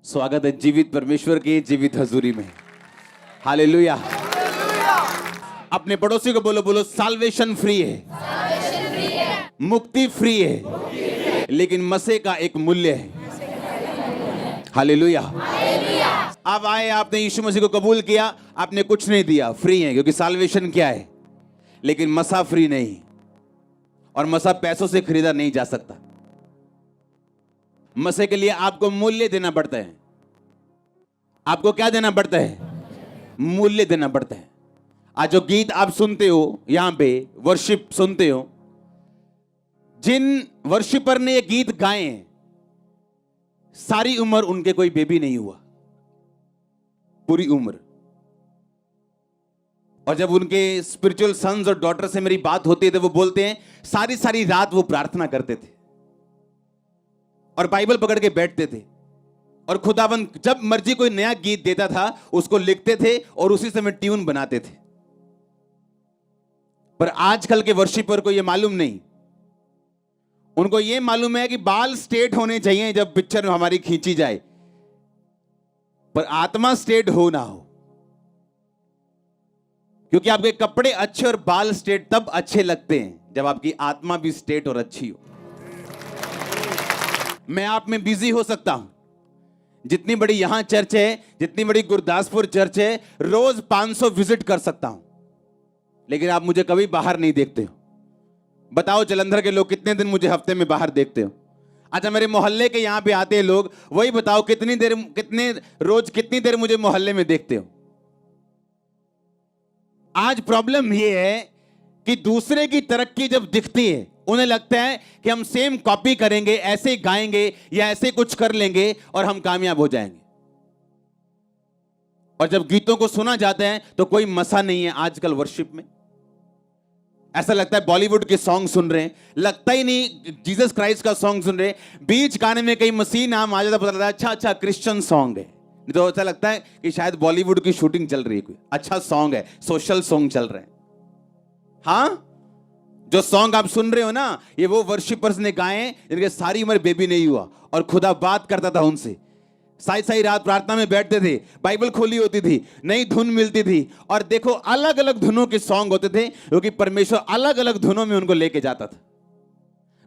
स्वागत है जीवित परमेश्वर की जीवित हजूरी में। हालेलुया। अपने पड़ोसी को बोलो, बोलो साल्वेशन फ्री है, मुक्ति फ्री है, लेकिन मसीह का एक मूल्य है। हालेलुया। अब आए, आपने यीशु मसीह को कबूल किया, आपने कुछ नहीं दिया, फ्री है, क्योंकि साल्वेशन क्या है, लेकिन मसा फ्री नहीं, और मसा पैसों से खरीदा नहीं जा सकता। मसीह के लिए आपको मूल्य देना पड़ता है। आपको क्या देना पड़ता है? मूल्य देना पड़ता है। आज जो गीत आप सुनते हो, यहां पे वर्शिप सुनते हो, जिन वर्शिपर ने ये गीत गाए हैं, सारी उम्र उनके कोई बेबी नहीं हुआ, पूरी उम्र। और जब उनके स्पिरिचुअल सन्स और डॉटर से मेरी बात होती है तो वो बोलते हैं सारी सारी रात वो प्रार्थना करते थे और बाइबल पकड़ के बैठते थे, और खुदावंद जब मर्जी कोई नया गीत देता था उसको लिखते थे और उसी समय ट्यून बनाते थे। पर आजकल के वर्शिपर को यह मालूम नहीं, उनको यह मालूम है कि बाल स्ट्रेट होने चाहिए जब पिक्चर हमारी खींची जाए, पर आत्मा स्ट्रेट हो ना हो। क्योंकि आपके कपड़े अच्छे और बाल स्ट्रेट तब अच्छे लगते हैं जब आपकी आत्मा भी स्ट्रेट और अच्छी हो। मैं आप में बिजी हो सकता हूं, जितनी बड़ी यहां चर्च है, जितनी बड़ी गुरदासपुर चर्च है, रोज 500 विजिट कर सकता हूं, लेकिन आप मुझे कभी बाहर नहीं देखते हो। बताओ जलंधर के लोग कितने दिन मुझे हफ्ते में बाहर देखते हो? अच्छा, मेरे मोहल्ले के यहां पे आते हैं लोग, वही बताओ कितनी देर मुझे मोहल्ले में देखते हो? आज प्रॉब्लम यह है कि दूसरे की तरक्की जब दिखती है, उन्हें लगता है कि हम सेम कॉपी करेंगे, ऐसे गाएंगे या ऐसे कुछ कर लेंगे और हम कामयाब हो जाएंगे। और जब गीतों को सुना जाता है तो कोई मसा नहीं है। आजकल वर्शिप में ऐसा लगता है बॉलीवुड के सॉन्ग सुन रहे हैं, लगता ही नहीं जीसस क्राइस्ट का सॉन्ग सुन रहे हैं। बीच गाने में कहीं मसीह नाम आ जाता, पता लगता है अच्छा अच्छा क्रिश्चियन सॉन्ग है, नहीं तो ऐसा लगता है कि शायद बॉलीवुड की शूटिंग चल रही है, कोई अच्छा सॉन्ग है, सोशल सॉन्ग चल रहे हैं। हाँ, जो सॉन्ग आप सुन रहे हो ना, ये वो वर्शिपर्स ने गाए जिनके सारी उम्र बेबी नहीं हुआ, और खुदा बात करता था उनसे। साई साई रात प्रार्थना में बैठते थे, बाइबल खोली होती थी, नई धुन मिलती थी, और देखो अलग अलग धुनों के सॉन्ग होते थे, क्योंकि परमेश्वर अलग अलग धुनों में उनको लेके जाता था।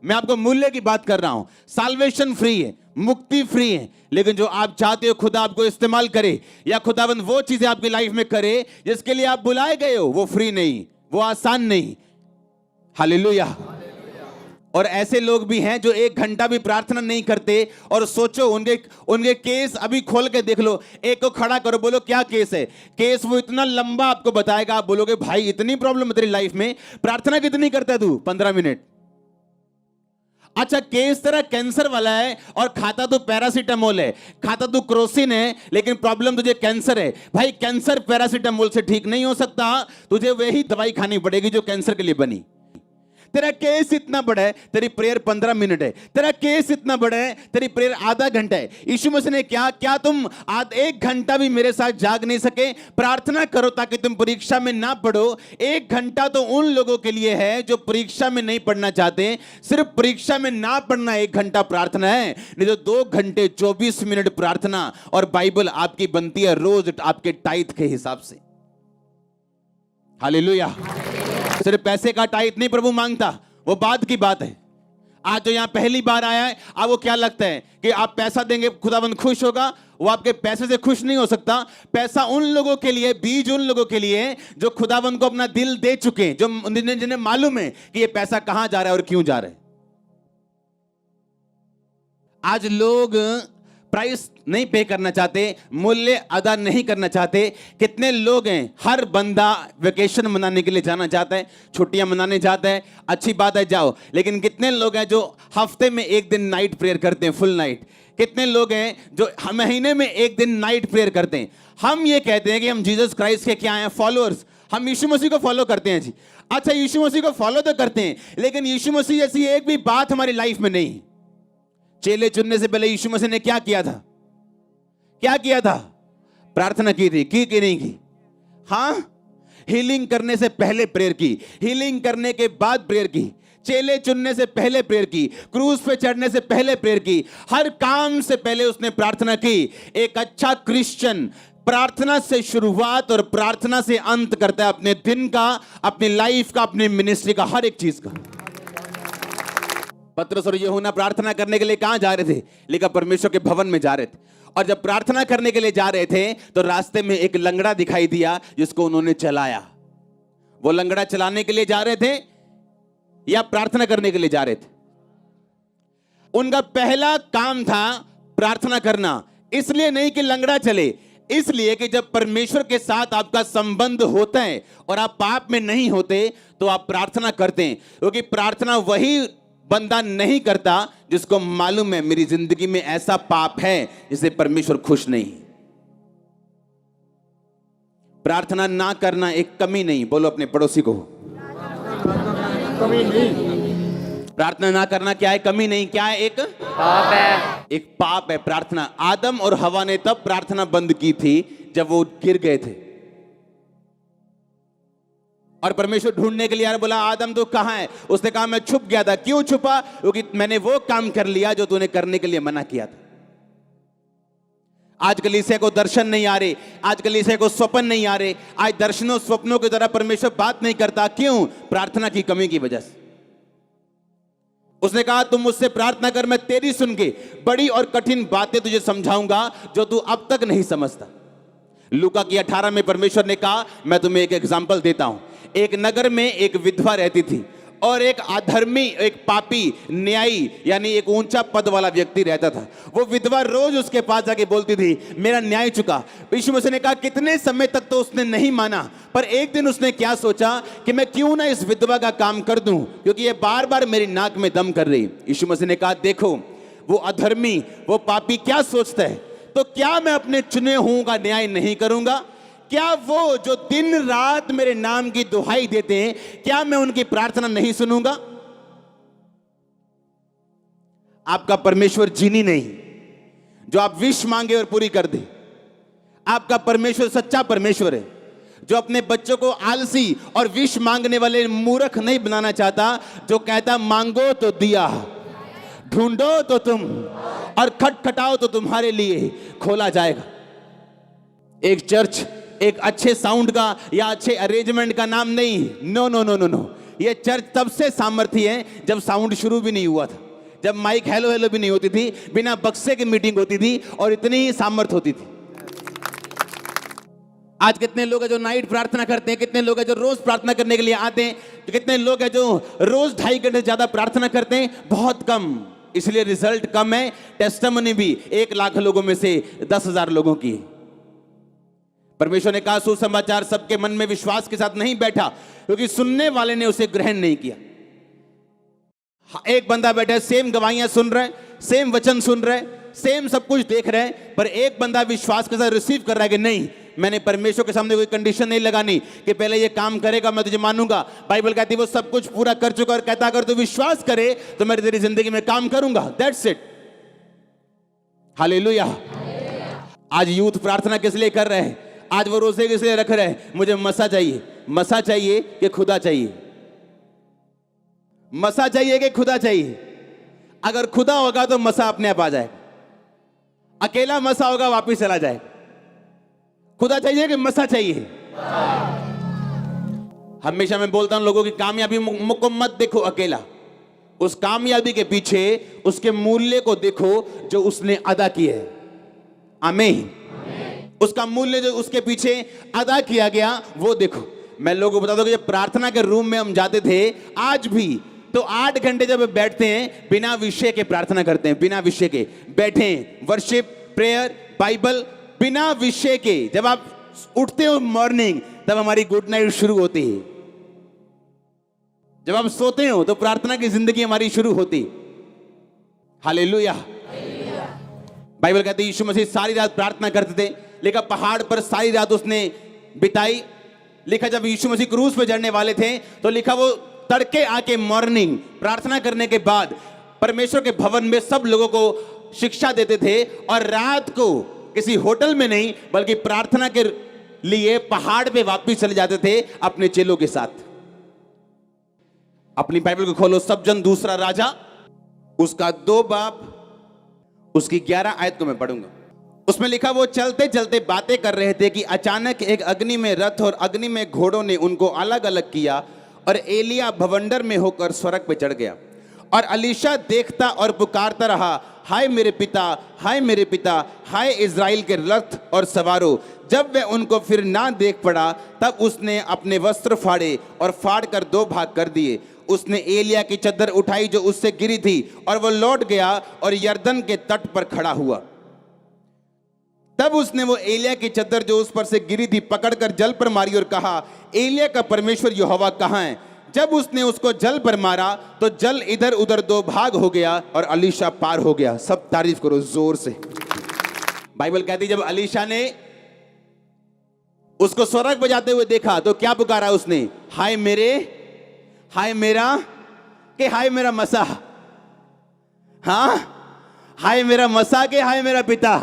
मैं आपको मूल्य की बात कर रहा हूं। साल्वेशन फ्री है, मुक्ति फ्री है, लेकिन जो आप चाहते हो खुदा आपको इस्तेमाल करे, या खुदाबंद वो चीजें आपकी लाइफ में करे जिसके लिए आप बुलाए गए हो, वो फ्री नहीं, वो आसान नहीं। हालेलुया। और ऐसे लोग भी हैं जो 1 घंटा भी प्रार्थना नहीं करते, और सोचो उनके केस अभी खोल के देख लो, एक को खड़ा करो, बोलो क्या केस है, केस वो इतना लंबा आपको बताएगा, आप बोलोगे भाई इतनी प्रॉब्लम है तेरी लाइफ में, प्रार्थना कितनी करता है तू? 15 मिनट। अच्छा, केस तेरा कैंसर वाला है और खाता तो पैरासीटामोल है, खाता तो क्रोसिन है, लेकिन प्रॉब्लम तुझे कैंसर है। भाई कैंसर पैरासीटामोल से ठीक नहीं हो सकता, तुझे वही दवाई खानी पड़ेगी जो कैंसर के लिए बनी। तेरा केस इतना बड़ा है, तेरी प्रेयर 15 मिनट है। तेरा केस इतना बड़ा है, तेरी प्रेयर आधा घंटा है। यीशु मसीह ने क्या तुम 1 घंटा भी मेरे साथ जाग नहीं सके? प्रार्थना करो ताकि तुम परीक्षा में ना पढ़ो। 1 घंटा तो उन लोगों के लिए है जो परीक्षा में नहीं पढ़ना चाहते। सिर्फ परीक्षा में ना पढ़ना 1 घंटा प्रार्थना है, नहीं तो 2 घंटे 24 मिनट प्रार्थना और बाइबल आपकी बनती है रोज आपके टाइट के हिसाब से। हालेलुया। सिर्फ पैसे का टाइट नहीं प्रभु मांगता, वो बाद की बात है। आज जो यहां पहली बार आया है, अब वो क्या लगता है कि आप पैसा देंगे खुदाबंद खुश होगा? वो आपके पैसे से खुश नहीं हो सकता। पैसा उन लोगों के लिए, बीज उन लोगों के लिए जो खुदाबंद को अपना दिल दे चुके हैं, जो जिन्हें मालूम है कि ये पैसा कहां जा रहा है और क्यों जा रहा है। आज लोग प्राइस नहीं पे करना चाहते, मूल्य अदा नहीं करना चाहते। कितने लोग हैं, हर बंदा वेकेशन मनाने के लिए जाना चाहता है, छुट्टियां मनाने जाता है, अच्छी बात है जाओ, लेकिन कितने लोग हैं जो हफ्ते में 1 दिन नाइट प्रेयर करते हैं, फुल नाइट? कितने लोग हैं जो महीने में 1 दिन नाइट प्रेयर करते हैं? हम ये कहते हैं कि हम जीसस क्राइस्ट के क्या हैं? फॉलोअर्स। हम यीशु मसीह को फॉलो करते हैं जी। अच्छा, यीशु मसीह को फॉलो तो करते हैं, लेकिन यीशु मसीह जैसी एक भी बात हमारी लाइफ में नहीं। चेले चुनने से पहले यीशु मसीह ने क्या किया था? क्या किया था? प्रार्थना की थी, की नहीं की? हाँ, हीलिंग करने से पहले प्रेयर की, हीलिंग करने के बाद प्रेयर की। चेले चुनने से पहले प्रेयर की, क्रूज पे चढ़ने से पहले प्रेयर की, हर काम से पहले उसने प्रार्थना की। एक अच्छा क्रिश्चियन प्रार्थना से शुरुआत और प्रार्थना से अंत करता है, अपने दिन का, अपनी लाइफ का, अपनी मिनिस्ट्री का, हर एक चीज का। पतरस और यूहन्ना प्रार्थना करने के लिए कहां जा रहे थे? लिखा परमेश्वर के भवन में जा रहे थे। और जब प्रार्थना करने के लिए जा रहे थे तो रास्ते में एक लंगड़ा दिखाई दिया जिसको उन्होंने चलाया। वो लंगड़ा चलाने के लिए जा रहे थे या प्रार्थना करने के लिए जा रहे थे? उनका पहला काम था प्रार्थना करना। इसलिए नहीं कि लंगड़ा चले, इसलिए कि जब परमेश्वर के साथ आपका संबंध होता है और आप पाप में नहीं होते तो आप प्रार्थना करते हैं, क्योंकि प्रार्थना वही बंदा नहीं करता जिसको मालूम है मेरी जिंदगी में ऐसा पाप है जिससे परमेश्वर खुश नहीं। प्रार्थना ना करना एक कमी नहीं, बोलो अपने पड़ोसी को, कमी नहीं। प्रार्थना ना करना क्या है? कमी नहीं। क्या है? एक पाप है। एक पाप है प्रार्थना। आदम और हवा ने तब प्रार्थना बंद की थी जब वो गिर गए थे और परमेश्वर ढूंढने के लिए यार बोला, आदम तू कहां है? उसने कहा मैं छुप गया था। क्यों छुपा? क्योंकि मैंने वो काम कर लिया जो तूने करने के लिए मना किया था। आज कलीसिया को दर्शन नहीं आ रहे, आज कलीसिया को स्वप्न नहीं आ रहे, आज दर्शनों स्वप्नों की तरह परमेश्वर बात नहीं करता। क्यों? प्रार्थना की कमी की वजह से। उसने कहा तुम मुझसे प्रार्थना कर, मैं तेरी सुन के बड़ी और कठिन बातें तुझे समझाऊंगा जो तू अब तक नहीं समझता। लूका की 18 में परमेश्वर ने कहा मैं तुम्हें एक एग्जाम्पल देता हूं। एक नगर में एक विधवा रहती थी और एक अधर्मी, एक पापी, न्यायी यानी एक ऊंचा पद वाला व्यक्ति रहता था। वो विधवा रोज उसके पास जाके बोलती थी मेरा न्याय चुका। यीशु मसीह ने कहा कितने समय तक तो उसने नहीं माना, पर एक दिन उसने क्या सोचा कि मैं क्यों ना इस विधवा का काम कर दूं, क्योंकि ये बार बार मेरी नाक में दम कर रही। यीशु मसीह ने कहा देखो वो अधर्मी, वो पापी क्या सोचता है, तो क्या मैं अपने चुने हुओं का न्याय नहीं करूंगा? क्या वो जो दिन रात मेरे नाम की दुहाई देते हैं, क्या मैं उनकी प्रार्थना नहीं सुनूंगा? आपका परमेश्वर जीनी नहीं जो आप विश मांगे और पूरी कर दे। आपका परमेश्वर सच्चा परमेश्वर है जो अपने बच्चों को आलसी और विश मांगने वाले मूर्ख नहीं बनाना चाहता, जो कहता मांगो तो दिया, ढूंढो तो तुम, और खटखटाओ तो तुम्हारे लिए खोला जाएगा। एक चर्च एक अच्छे साउंड का या अच्छे अरेंजमेंट का नाम नहीं। No no no no no, ये चर्च तब से सामर्थ्य है जब साउंड शुरू भी नहीं हुआ था, जब माइक हेलो हेलो भी नहीं होती थी, बिना बक्से की मीटिंग होती थी और इतनी ही सामर्थ्य होती थी। आज कितने लोग हैं जो नाइट प्रार्थना करते हैं, कितने लोग हैं जो रोज प्रार्थना करने के लिए आते हैं, तो कितने लोग हैं जो रोज 2.5 घंटे से ज्यादा प्रार्थना करते हैं? बहुत कम, इसलिए रिजल्ट कम है। टेस्टिमनी भी 1 लाख लोगों में से 10,000 लोगों की। परमेश्वर ने कहा सुसमाचार सबके मन में विश्वास के साथ नहीं बैठा, क्योंकि सुनने वाले ने उसे ग्रहण नहीं किया। एक बंदा बैठा है, सेम गवाहियां सुन रहा है, सेम वचन सुन रहा है, सेम सब कुछ देख रहे हैं, पर एक बंदा विश्वास के साथ रिसीव कर रहा है कि नहीं, मैंने परमेश्वर के सामने कोई कंडीशन नहीं लगानी कि पहले ये काम करेगा मैं तुझे मानूंगा। बाइबल कहती है वो सब कुछ पूरा कर चुका और कहता अगर तू विश्वास करे तो मैं तेरी जिंदगी में काम करूंगा। That's it. हालेलुया। आज यूथ प्रार्थना किस लिए कर रहे हैं? आज वो रोजे किस लिए रख रहे हैं? मुझे मसा चाहिए। मसा चाहिए कि खुदा चाहिए? मसा चाहिए कि खुदा चाहिए? अगर खुदा होगा तो मसा अपने आप आ जाए, अकेला मसा होगा वापिस चला जाए। खुदा चाहिए कि मसा चाहिए? हमेशा मैं बोलता हूं लोगों की कामयाबी को मत देखो अकेला, उस कामयाबी के पीछे उसके मूल्य को देखो जो उसने अदा किया है। आमीन। उसका मूल्य जो उसके पीछे अदा किया गया वो देखो। मैं लोगों को बता दूं कि जब प्रार्थना के रूम में हम जाते थे, आज भी तो 8 घंटे जब बैठते हैं बिना विषय के प्रार्थना करते हैं, बिना विषय के बैठे हैं, वर्शिप, प्रेयर, बाइबल, बिना विषय के। जब आप उठते हो मॉर्निंग तब हमारी गुड नाइट शुरू होती है, जब आप सोते हो तो प्रार्थना की जिंदगी हमारी शुरू होती। हालेलुया। बाइबल कहती है यीशु मसीह सारी रात प्रार्थना करते थे। लिखा पहाड़ पर सारी रात उसने बिताई। लिखा जब यीशु मसीह क्रूस पे चढ़ने वाले थे तो लिखा वो तड़के आके मॉर्निंग प्रार्थना करने के बाद परमेश्वर के भवन में सब लोगों को शिक्षा देते थे, और रात को किसी होटल में नहीं बल्कि प्रार्थना के लिए पहाड़ पे वापस चले जाते थे अपने चेलों के साथ। अपनी बाइबल को खोलो, सब जन दूसरा राजा उसका 2 बाब उसकी 11 आयत को मैं पढ़ूंगा। उसमें लिखा, वो चलते चलते बातें कर रहे थे कि अचानक एक अग्नि में रथ और अग्नि में घोड़ों ने उनको अलग अलग किया और एलिया भवंडर में होकर स्वर्ग पे चढ़ गया। और अलीशा देखता और पुकारता रहा, हाय मेरे पिता, हाय मेरे पिता, हाय इज़राइल के रथ और सवारों। जब वह उनको फिर ना देख पड़ा तब उसने अपने वस्त्र फाड़े और फाड़ कर 2 भाग कर दिए। उसने एलिया की चद्दर उठाई जो उससे गिरी थी और वह लौट गया और यरदन के तट पर खड़ा हुआ। तब उसने वो एलिया की चद्दर जो उस पर से गिरी थी पकड़कर जल पर मारी और कहा, एलिया का परमेश्वर यहोवा कहाँ है? जब उसने उसको जल पर मारा तो जल इधर उधर 2 भाग हो गया और अलीशा पार हो गया। सब तारीफ करो जोर से। बाइबल कहती जब अलीशा ने उसको स्वर्ग पर जाते हुए देखा तो क्या पुकारा उसने? हाय मेरे, हाय मेरा, के हाय मेरा मसा, हाँ हाय मेरा मसा, के हाय मेरा पिता,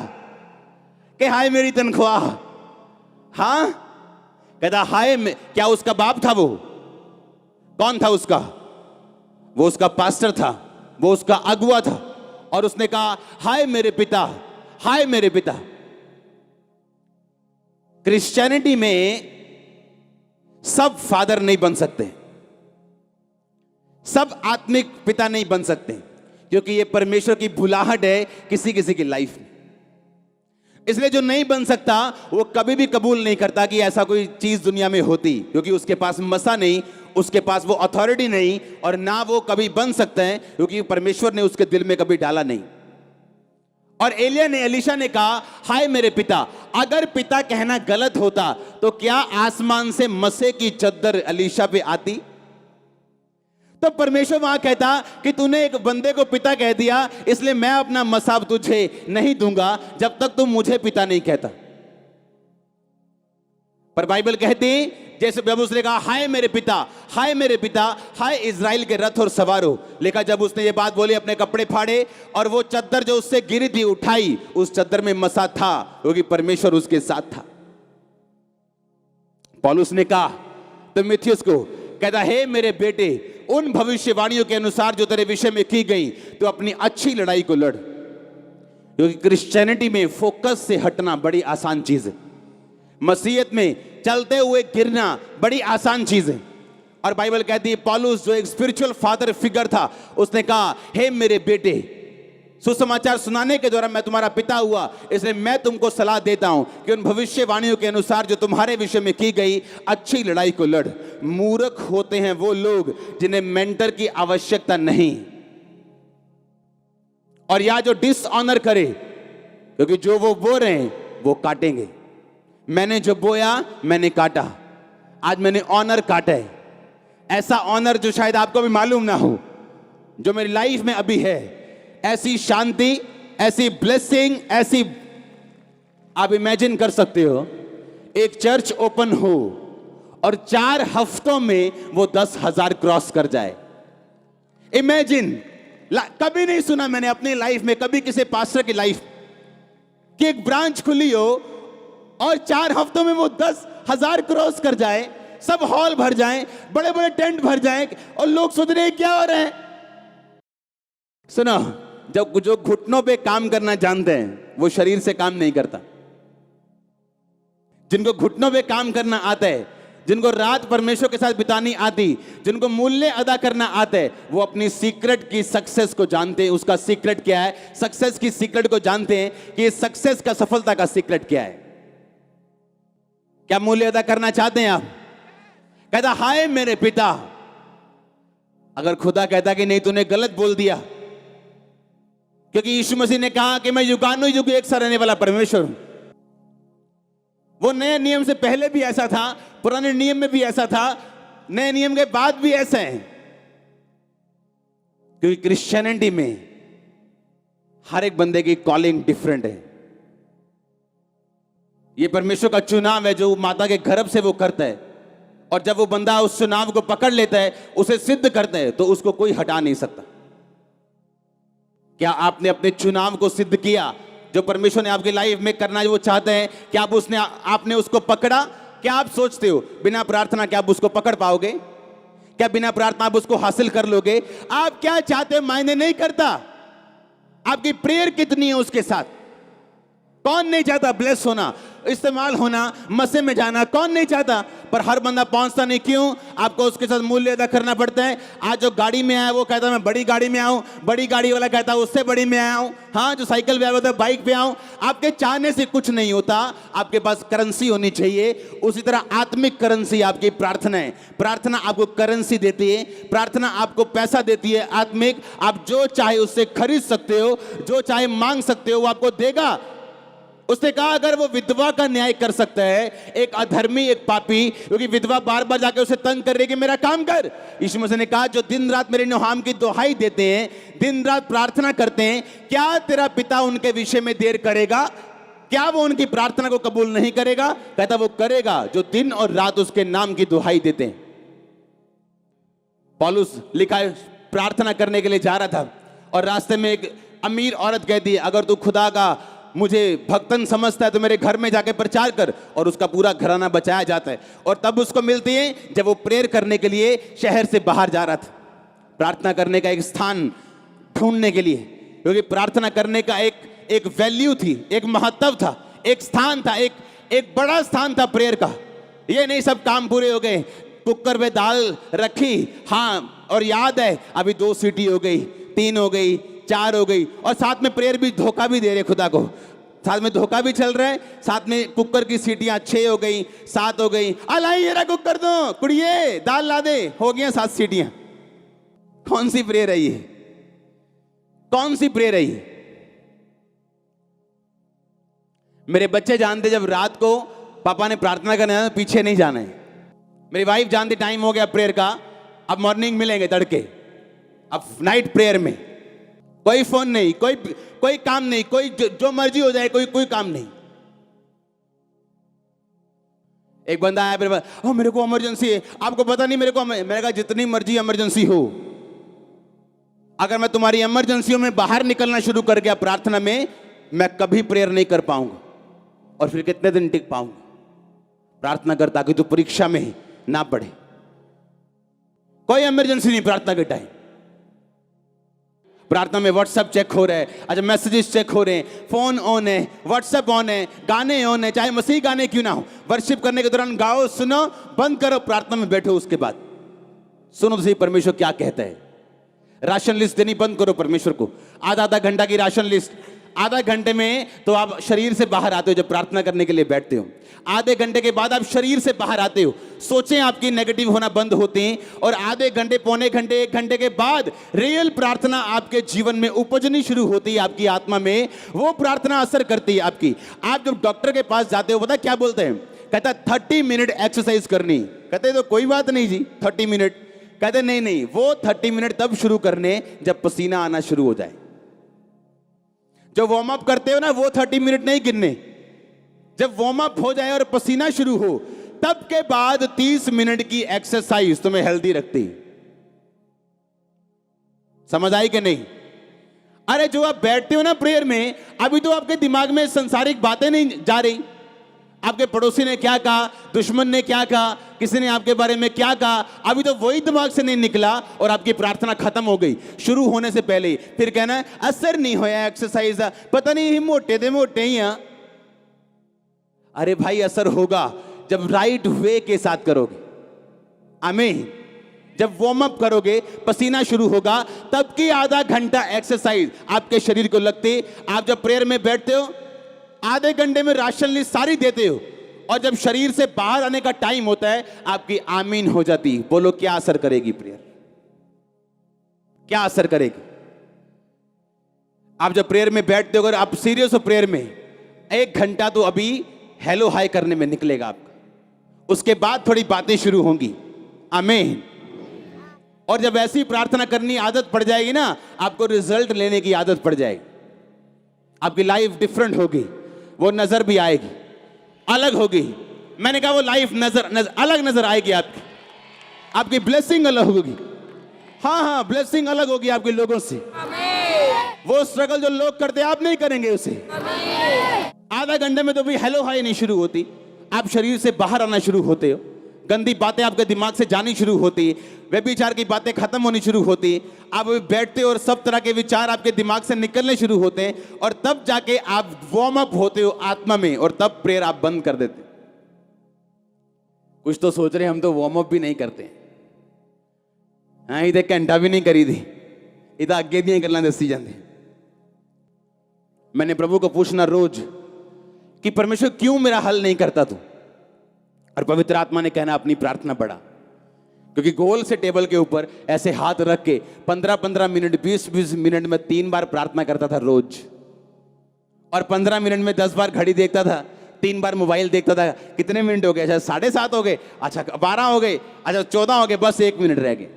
के हाय मेरी तनख्वाह। हाँ कहता हाय क्या उसका बाप था? वो कौन था उसका? वो उसका पास्टर था, वो उसका अगुआ था। और उसने कहा हाय मेरे पिता, हाय मेरे पिता। क्रिश्चियनिटी में सब फादर नहीं बन सकते, सब आत्मिक पिता नहीं बन सकते, क्योंकि ये परमेश्वर की बुलाहट है किसी किसी की लाइफ में। इसलिए जो नहीं बन सकता वो कभी भी कबूल नहीं करता कि ऐसा कोई चीज दुनिया में होती, क्योंकि उसके पास मसा नहीं, उसके पास वो अथॉरिटी नहीं, और ना वो कभी बन सकते हैं क्योंकि परमेश्वर ने उसके दिल में कभी डाला नहीं। और एलिया ने, एलीशा ने कहा हाय मेरे पिता। अगर पिता कहना गलत होता तो क्या आसमान से मसे की चद्दर एलीशा पे आती? तो परमेश्वर वहां कहता कि तूने एक बंदे को पिता कह दिया, इसलिए मैं अपना मसाब तुझे नहीं दूंगा जब तक तुम मुझे पिता नहीं कहता। पर बाइबल कहती जैसे जब उसने कहा हाय मेरे पिता, हाय मेरे पिता, हाय इज़राइल के रथ और सवारों, लिखा जब उसने ये बात बोली अपने कपड़े फाड़े और वो चद्दर जो उससे गिरी थी उठाई, उस चद्दर में मसा था क्योंकि परमेश्वर उसके साथ था। पौलुस ने कहा तीमुथियुस को, कहता हे मेरे बेटे, उन भविष्यवाणियों के अनुसार जो तेरे विषय में की गई तो अपनी अच्छी लड़ाई को लड़। क्योंकि क्रिश्चियनिटी में फोकस से हटना बड़ी आसान चीज है, मसीहत में चलते हुए गिरना बड़ी आसान चीज है। और बाइबल कहती है पौलुस जो एक स्पिरिचुअल फादर फिगर था, उसने कहा हे मेरे बेटे, सुसमाचार सुनाने के द्वारा मैं तुम्हारा पिता हुआ, इसलिए मैं तुमको सलाह देता हूं कि उन भविष्यवाणियों के अनुसार जो तुम्हारे विषय में की गई अच्छी लड़ाई को लड़। मूर्ख होते हैं वो लोग जिन्हें मेंटर की आवश्यकता नहीं, और या जो डिसऑनर करे, क्योंकि जो वो बो रहे हैं वो काटेंगे। मैंने जो बोया मैंने काटा, आज मैंने ऑनर काटा है। ऐसा ऑनर जो शायद आपको भी मालूम ना हो, जो मेरी लाइफ में अभी है, ऐसी शांति, ऐसी ब्लेसिंग, ऐसी आप इमेजिन कर सकते हो एक चर्च ओपन हो और 4 हफ्तों में वो 10,000 क्रॉस कर जाए। इमेजिन, कभी नहीं सुना मैंने अपनी लाइफ में, कभी किसी पास्टर की लाइफ कि एक ब्रांच खुली हो और 4 हफ्तों में वो 10,000 क्रॉस कर जाए, सब हॉल भर जाएं, बड़े बड़े टेंट भर जाएं और लोग सोच रहे हैं क्या हो रहा है। सुनो, जब जो घुटनों पे काम करना जानते हैं वो शरीर से काम नहीं करता। जिनको घुटनों पे काम करना आता है, जिनको रात परमेश्वर के साथ बितानी आती, जिनको मूल्य अदा करना आता है, वो अपनी सीक्रेट की सक्सेस को जानते हैं। उसका सीक्रेट क्या है? सक्सेस की सीक्रेट को जानते हैं कि सक्सेस का, सफलता का सीक्रेट क्या है। क्या मूल्य अदा करना चाहते हैं आप? कहता हाय मेरे पिता। अगर खुदा कहता कि नहीं तूने गलत बोल दिया, क्योंकि यीशु मसीह ने कहा कि मैं युगानुयुग एक सा रहने वाला परमेश्वर हूं। वो नए नियम से पहले भी ऐसा था, पुराने नियम में भी ऐसा था, नए नियम के बाद भी ऐसा है। क्योंकि क्रिश्चियनिटी में हर एक बंदे की कॉलिंग डिफरेंट है। ये परमेश्वर का चुनाव है जो माता के गर्भ से वो करता है, और जब वो बंदा उस चुनाव को पकड़ लेता है, उसे सिद्ध करता है, तो उसको कोई हटा नहीं सकता। क्या आपने अपने चुनाव को सिद्ध किया? जो परमेश्वर ने आपकी लाइफ में करना वो चाहते हैं, क्या आपने उसको पकड़ा? क्या आप सोचते हो बिना प्रार्थना क्या आप उसको पकड़ पाओगे? क्या बिना प्रार्थना आप उसको हासिल कर लोगे? आप क्या चाहते हो मायने नहीं करता, आपकी प्रेयर कितनी है उसके साथ। कौन नहीं चाहता ब्लेस होना, इस्तेमाल होना, मसे में जाना, कौन नहीं चाहता? पर हर बंदा पहुंचता नहीं। क्यों? आपको उसके साथ मूल्य अदा करना पड़ता है। आज जो गाड़ी में आया वो कहता मैं बड़ी गाड़ी में आऊं, बड़ी गाड़ी वाला कहता उससे बड़ी में आया हूं, हाँ जो साइकिल पे आया होता बाइक पे आऊं। आपके चाहने से कुछ नहीं होता, आपके पास करेंसी होनी चाहिए। उसी तरह आत्मिक करेंसी आपकी प्रार्थना है। प्रार्थना आपको करेंसी देती है, प्रार्थना आपको पैसा देती है आत्मिक। आप जो चाहे उससे खरीद सकते हो, जो चाहे मांग सकते हो, वो आपको देगा। उसने कहा अगर वो विधवा का न्याय कर सकता है, एक अधर्मी, एक पापी, क्योंकि विधवा बार बार जाके उसे तंग कर रही कि मेरा काम कर। यीशु मसीह ने कहा जो दिन रात मेरे नाम की दुहाई देते हैं, दिन रात प्रार्थना करते हैं, क्या तेरा पिता उनके विषय में देर करेगा? क्या वो उनकी प्रार्थना को कबूल नहीं करेगा? कहता वो करेगा जो दिन और रात उसके नाम की दुहाई देते हैं। पौलुस लिखा है प्रार्थना करने के लिए जा रहा था और रास्ते में एक अमीर औरत कहती है अगर तू खुदा का मुझे भक्तन समझता है तो मेरे घर में जाके प्रचार कर, और उसका पूरा घराना बचाया जाता है। और तब उसको मिलती है जब वो प्रेयर करने के लिए शहर से बाहर जा रहा था, प्रार्थना करने का एक स्थान ढूंढने के लिए, क्योंकि प्रार्थना करने का एक वैल्यू थी, एक महत्व था, एक स्थान था, एक बड़ा स्थान था प्रेयर का। ये नहीं सब काम पूरे हो गए, कुकर में दाल रखी, हाँ और याद है अभी 2 सीटी हो गई, 3 हो गई, 4 हो गई, और साथ में प्रेयर भी धोखा भी दे रहे खुदा को, साथ में धोखा भी चल रहा है, साथ में कुकर की सीटियां 6 हो गई, 7 हो गई, अलाई ये कुकर दो कुड़िए दाल ला दे, हो गया 7 सीटियां। कौन सी प्रेयर है ये? कौन सी प्रेयर है ये? मेरे बच्चे जानते जब रात को पापा ने प्रार्थना करना है पीछे नहीं जाना है। मेरी वाइफ जानती टाइम हो गया प्रेयर का, अब मॉर्निंग मिलेंगे तड़के, अब नाइट प्रेयर में कोई फोन नहीं, कोई काम नहीं, कोई जो मर्जी हो जाए, कोई काम नहीं। एक बंदा आया मेरे पास, मेरे को इमरजेंसी है, आपको पता नहीं मेरे को। मैंने कहा जितनी मर्जी इमरजेंसी हो, अगर मैं तुम्हारी इमरजेंसियों में बाहर निकलना शुरू कर गया प्रार्थना में, मैं कभी प्रेयर नहीं कर पाऊंगा, और फिर कितने दिन टिक पाऊंगा? प्रार्थना कर ताकि तू परीक्षा में ना पढ़े। कोई इमरजेंसी नहीं प्रार्थना के टाइम। प्रार्थना में व्हाट्सएप चेक हो रहा है, अच्छा मैसेजेस चेक हो रहे हैं, फोन ऑन है, व्हाट्सएप ऑन है, गाने ऑन है, चाहे मसीह गाने क्यों ना हो। वर्शिप करने के दौरान गाओ, सुनो, बंद करो, प्रार्थना में बैठो, उसके बाद सुनो तो सही परमेश्वर क्या कहता है। राशन लिस्ट देनी बंद करो परमेश्वर को, आधा घंटा की राशन लिस्ट। आधा घंटे में तो आप शरीर से बाहर आते हो जब प्रार्थना करने के लिए बैठते हो, आधे घंटे के बाद आप शरीर से बाहर आते हो, सोचें आपकी नेगेटिव होना बंद होते हैं, और आधे घंटे, पौने घंटे, 1 घंटे के बाद रियल प्रार्थना आपके जीवन में उपजनी शुरू होती है, आपकी आत्मा में वो प्रार्थना असर करती है आपकी। आप जब डॉक्टर के पास जाते हो, पता क्या बोलते हैं? कहता 30 मिनट एक्सरसाइज करनी। कहते तो कोई बात नहीं जी 30 मिनट। कहते नहीं, वो 30 मिनट तब शुरू करने जब पसीना आना शुरू हो जाए। जो वार्म अप करते हो ना, वो 30 मिनट नहीं गिनने, जब वार्म अप हो जाए और पसीना शुरू हो, तब के बाद 30 मिनट की एक्सरसाइज तुम्हें हेल्दी रखती। समझ आई कि नहीं? अरे जो आप बैठते हो ना प्रेयर में, अभी तो आपके दिमाग में संसारिक बातें नहीं जा रही। आपके पड़ोसी ने क्या कहा, दुश्मन ने क्या कहा, किसी ने आपके बारे में क्या कहा, अभी तो वही दिमाग से नहीं निकला, और आपकी प्रार्थना खत्म हो गई शुरू होने से पहले ही। फिर कहना असर नहीं होया एक्सरसाइज, पता नहीं मोटे ही हैं। अरे भाई असर होगा जब राइट वे के साथ करोगे। आमीन। जब वार्म अप करोगे, पसीना शुरू होगा, तब की आधा घंटा एक्सरसाइज आपके शरीर को लगती। आप जब प्रेयर में बैठते हो, आधे घंटे में राशन लिस्ट सारी देते हो, और जब शरीर से बाहर आने का टाइम होता है, आपकी आमीन हो जाती। बोलो क्या असर करेगी प्रेयर? क्या असर करेगी? आप जब प्रेयर में बैठते हो, अगर आप सीरियस हो प्रेयर में, 1 घंटा तो अभी हेलो हाय करने में निकलेगा आपका, उसके बाद थोड़ी बातें शुरू होंगी। आमीन। और जब ऐसी प्रार्थना करनी आदत पड़ जाएगी ना, आपको रिजल्ट लेने की आदत पड़ जाएगी, आपकी लाइफ डिफरेंट होगी, वो नजर भी आएगी, अलग होगी। मैंने कहा वो लाइफ अलग नजर आएगी आपकी ब्लेसिंग अलग होगी। हाँ, ब्लेसिंग अलग होगी आपके लोगों से। वो स्ट्रगल जो लोग करते आप नहीं करेंगे उसे। आधा घंटे में तो भी हेलो हाय नहीं शुरू होती, आप शरीर से बाहर आना शुरू होते हो, गंदी बातें आपके दिमाग से जानी शुरू होती, व्यभिचार की बातें खत्म होनी शुरू होती, आप बैठते और सब तरह के विचार आपके दिमाग से निकलने शुरू होते हैं, और तब जाके आप वार्म अप होते हो आत्मा में, और तब प्रेयर आप बंद कर देते। कुछ तो सोच रहे हम तो वार्म अप भी नहीं करते। हाँ, इधर घंटा भी नहीं करी थी, इधर अगे दियां गल्लां दसी जांदे। मैंने प्रभु को पूछना रोज कि परमेश्वर क्यों मेरा हल नहीं करता तू, और पवित्र आत्मा ने कहना अपनी प्रार्थना बढ़ा। क्योंकि गोल से टेबल के ऊपर ऐसे हाथ रख के 15-15 मिनट 20-20 मिनट में 3 बार प्रार्थना करता था रोज, और 15 मिनट में 10 बार घड़ी देखता था, 3 बार मोबाइल देखता था। कितने मिनट हो गए? अच्छा 7:30 हो गए, अच्छा 12 हो गए, अच्छा 14 हो गए, बस 1 मिनट रह गए।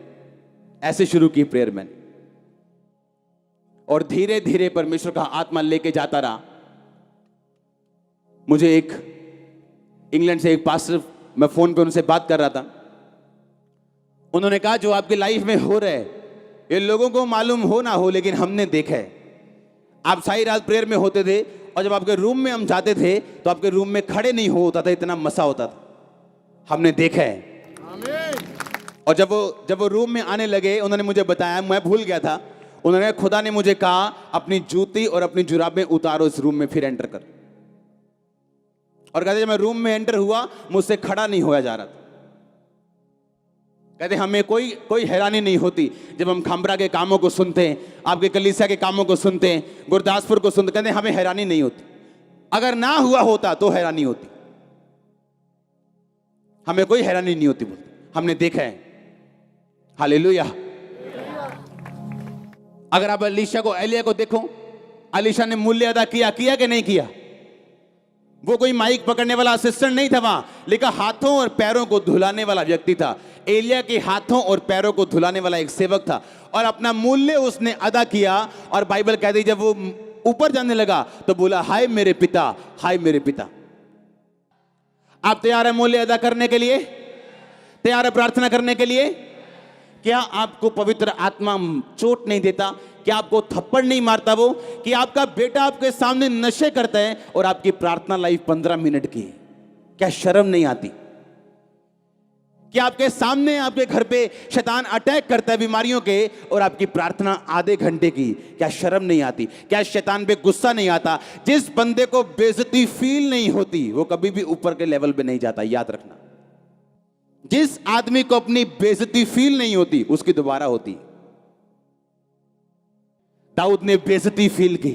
ऐसे शुरू की प्रेयर मैंने, और धीरे धीरे परमेश्वर का आत्मा लेके जाता रहा। मुझे एक इंग्लैंड से एक पास्टर, मैं फोन पे उनसे बात कर रहा था, उन्होंने कहा जो आपकी लाइफ में हो रहा है ये लोगों को मालूम हो ना हो, लेकिन हमने देखा है। आप सारी रात प्रेयर में होते थे, और जब आपके रूम में हम जाते थे तो आपके रूम में खड़े नहीं हो होता था, इतना मसा होता था, हमने देखा है। और जब वो रूम में आने लगे, उन्होंने मुझे बताया, मैं भूल गया था, उन्होंने खुदा ने मुझे कहा अपनी जूती और अपनी जुराबें उतारो इस रूम में, फिर एंटर कर। और कहते जब मैं रूम में एंटर हुआ मुझसे खड़ा नहीं होया जा रहा था। कहते हमें कोई हैरानी नहीं होती जब हम खामरा के कामों को सुनते हैं, आपके कलीसिया के कामों को सुनते हैं, गुरदासपुर को सुनते, कहते हमें हैरानी नहीं होती। अगर ना हुआ होता तो हैरानी होती, हमें कोई हैरानी नहीं होती, बोलते हमने देखा है। हालेलुया। अगर आप एलिया को देखो, एलीशा ने मूल्य अदा किया कि नहीं किया? वो कोई माइक पकड़ने वाला असिस्टेंट नहीं था, वहां लिखा हाथों और पैरों को धुलाने वाला व्यक्ति था। एलिया के हाथों और पैरों को धुलाने वाला एक सेवक था, और अपना मूल्य उसने अदा किया। और बाइबल कहती है जब वो ऊपर जाने लगा तो बोला हाय मेरे पिता, हाय मेरे पिता। आप तैयार है मूल्य अदा करने के लिए? तैयार है प्रार्थना करने के लिए? क्या आपको पवित्र आत्मा चोट नहीं देता? क्या आपको थप्पड़ नहीं मारता वो? कि आपका बेटा आपके सामने नशे करता है और आपकी प्रार्थना लाइफ 15 मिनट की? क्या शर्म नहीं आती? क्या आपके सामने आपके घर पे शैतान अटैक करता है बीमारियों के, और आपकी प्रार्थना आधे घंटे की? क्या शर्म नहीं आती? क्या शैतान पे गुस्सा नहीं आता? जिस बंदे को बेइज्जती फील नहीं होती वो कभी भी ऊपर के लेवल पे नहीं जाता, याद रखना। जिस आदमी को अपनी बेइज्जती फील नहीं होती उसकी दोबारा होती। दाऊद ने बेइज्जती फील की,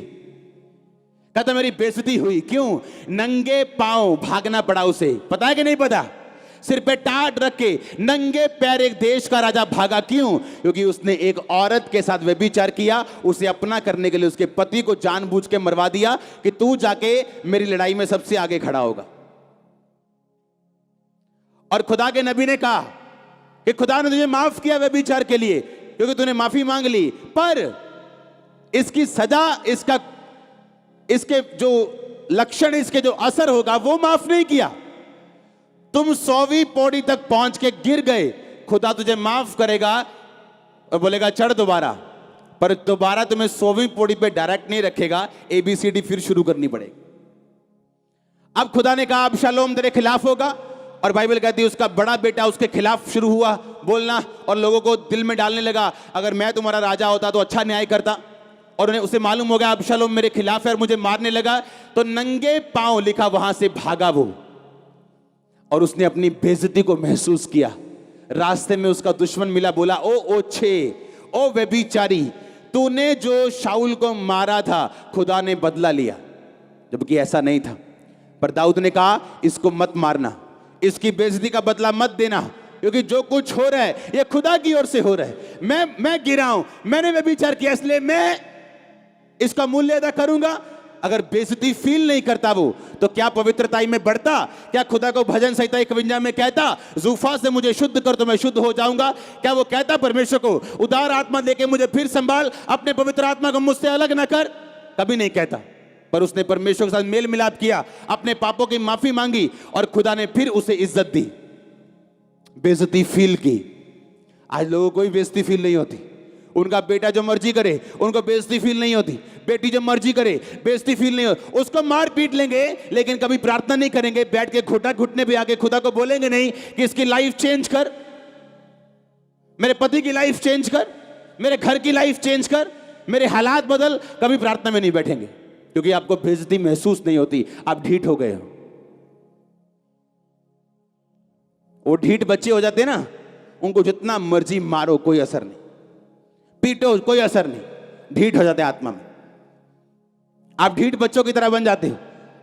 कहता मेरी बेइज्जती हुई। क्यों? नंगे पांव भागना पड़ा उसे। पता है कि नहीं पता? सिर पे टाट रख के नंगे पैर एक देश का राजा भागा। क्यों? क्योंकि उसने एक औरत के साथ व्यभिचार किया, उसे अपना करने के लिए उसके पति को जानबूझ के मरवा दिया कि तू जाके मेरी लड़ाई में सबसे आगे खड़ा होगा। और खुदा के नबी ने कहा कि खुदा ने तुझे माफ किया व्यभिचार के लिए क्योंकि तूने माफी मांग ली, पर इसकी सजा, इसके जो लक्षण, इसके जो असर होगा वो माफ नहीं किया। तुम 100वीं पौड़ी तक पहुंच के गिर गए, खुदा तुझे माफ करेगा और बोलेगा चढ़ दोबारा, पर दोबारा तुम्हें 100वीं पौड़ी पे डायरेक्ट नहीं रखेगा, ABCD फिर शुरू करनी पड़ेगी। अब खुदा ने कहा अबशालोम तेरे खिलाफ होगा, और बाइबल कहती है उसका बड़ा बेटा उसके खिलाफ शुरू हुआ बोलना, और लोगों को दिल में डालने लगा अगर मैं तुम्हारा राजा होता तो अच्छा न्याय करता। और उन्हें उसे मालूम हो गया अबशालोम मेरे खिलाफ है और मुझे मारने लगा, तो नंगे पांव लिखा वहां से भागा वो, और उसने अपनी बेइज्जती को महसूस किया। रास्ते में उसका दुश्मन मिला, बोला ओ व्यभिचारी, तूने जो शाऊल को मारा था खुदा ने बदला लिया, जबकि ऐसा नहीं था। पर दाऊद ने कहा इसको मत मारना, इसकी बेइज्जती का बदला मत देना, क्योंकि जो कुछ हो रहा है ये खुदा की ओर से हो रहा है। मैं गिरा हूं, मैंने व्यभिचार किया, इसलिए मैं इसका मूल्य अदा करूंगा। अगर बेइज्जती फील नहीं करता वो, तो क्या पवित्रताई में बढ़ता? क्या खुदा को भजन संहिता 51 में कहता जूफा से मुझे शुद्ध कर तो मैं शुद्ध हो जाऊंगा? क्या वो कहता परमेश्वर को उदार आत्मा देके मुझे फिर संभाल, अपने पवित्र आत्मा को मुझसे अलग ना कर? कभी नहीं कहता। पर उसने परमेश्वर के साथ मेल मिलाप किया, अपने पापों की माफी मांगी, और खुदा ने फिर उसे इज्जत दी, बेइज्जती फील की। आज लोगों को कोई बेइज्जती फील नहीं होती, उनका बेटा जो मर्जी करे उनको बेइज्जती फील नहीं होती, बेटी जो मर्जी करे बेइज्जती फील नहीं होती, उसको मार पीट लेंगे लेकिन कभी प्रार्थना नहीं करेंगे, बैठ के घुटने पे आके खुदा को बोलेंगे नहीं कि इसकी लाइफ चेंज कर, मेरे पति की लाइफ चेंज कर, मेरे घर की लाइफ चेंज कर, मेरे हालात बदल। कभी प्रार्थना में नहीं बैठेंगे क्योंकि आपको बेइज्जती महसूस नहीं होती, आप ढीठ हो गए हो। वो ढीठ बच्चे हो जाते हैं ना, उनको जितना मर्जी मारो कोई असर नहीं, पीटो कोई असर नहीं, ढीठ हो जाते आत्मा में। आप ढीठ बच्चों की तरह बन जाते हो,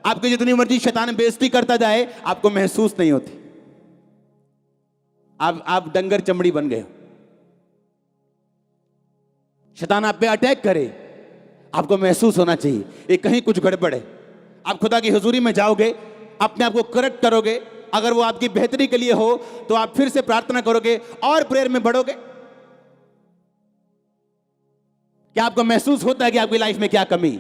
आपकी जितनी मर्जी शैतान बेइज्जती करता जाए आपको महसूस नहीं होती, आप डंगर चमड़ी बन गए हो। शैतान आप पे अटैक करे, आपको महसूस होना चाहिए ये कहीं कुछ गड़बड़ है। आप खुदा की हुजूरी में जाओगे, अपने आप को करेक्ट करोगे, अगर वो आपकी बेहतरी के लिए हो तो आप फिर से प्रार्थना करोगे और प्रेयर में बढ़ोगे। क्या आपको महसूस होता है कि आपकी लाइफ में क्या कमी?